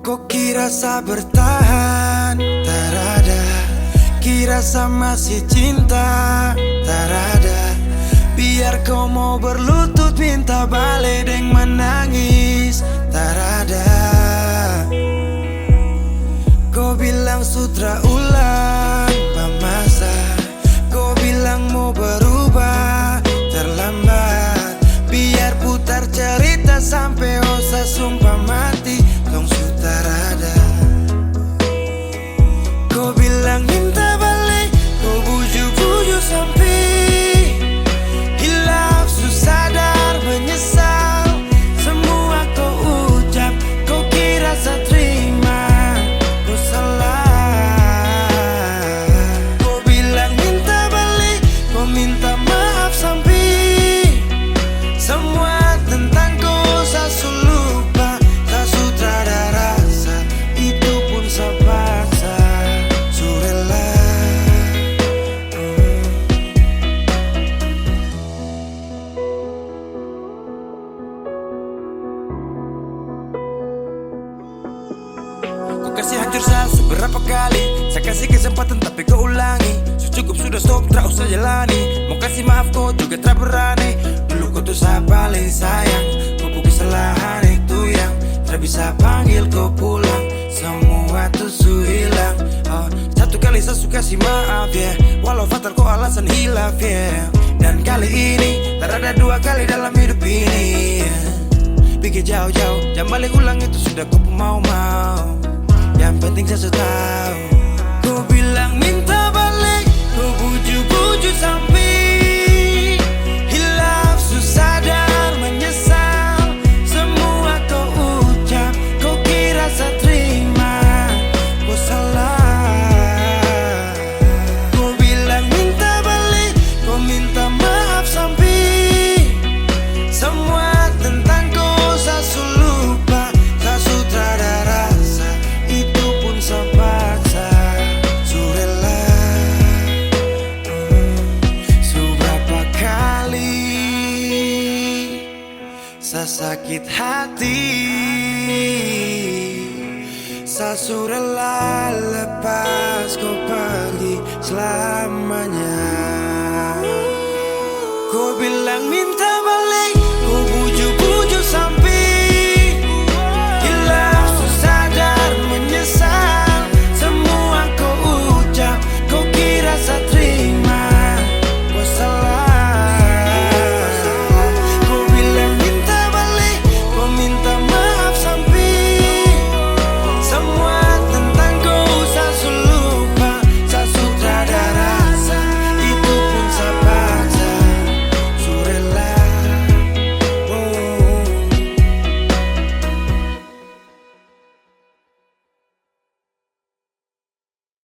Kok kira sa bertahan? Tarada. Kira sa masih cinta? Tarada. Biar kau mau berlutut minta balik deng menangis. Tarada. Kau bilang sutra ulang pemasa. Kau bilang mau berubah terlambat. Biar putar cerita sampai osa sumpah mati. Tong sutarada. Kau bilang minta balik. Kau buju-buju sampai hilaf susah sadar menyesal. Semua kau ucap. Kau kira saya terima. Kau salah. Kau bilang minta balik. Kau minta maaf sampai semua tentang kau saya lupa. Tak sutradara rasa. Itu pun saya paksa. Surela. Kau kasih hancur saya seberapa kali. Saya kasih kesempatan tapi kau ulangi. Cukup sudah stop, tak usah jalani. Mau kasih maaf kau juga tak berani. Dulu kau tuh saya paling sayang. Kau bukan kesalahan itu yang tak bisa panggil kau pulang. Semua tuh su hilang. Satu kali saya suka kasih maaf ya, walau fatal kau alasan hilaf ya. Dan kali ini tak ada dua kali dalam hidup ini ya. Pikir jauh-jauh, jangan balik ulang itu sudah kau mau-mau. Yang penting saya sudah tahu. Kau bilang minta balik. Kau buju-buju sampai hilaf susah sadar menyesal. Semua kau ucap. Kau kira saya terima. Kau salah. Kau bilang minta balik. Kau minta maaf sampai semua tentang kau saya lupa. Tak sutradara rasa. Itu pun saya paksa. Surela. Seberapa kali saya sakit hati. Saya surela lepas kau pergi selamanya. Kau bilang minta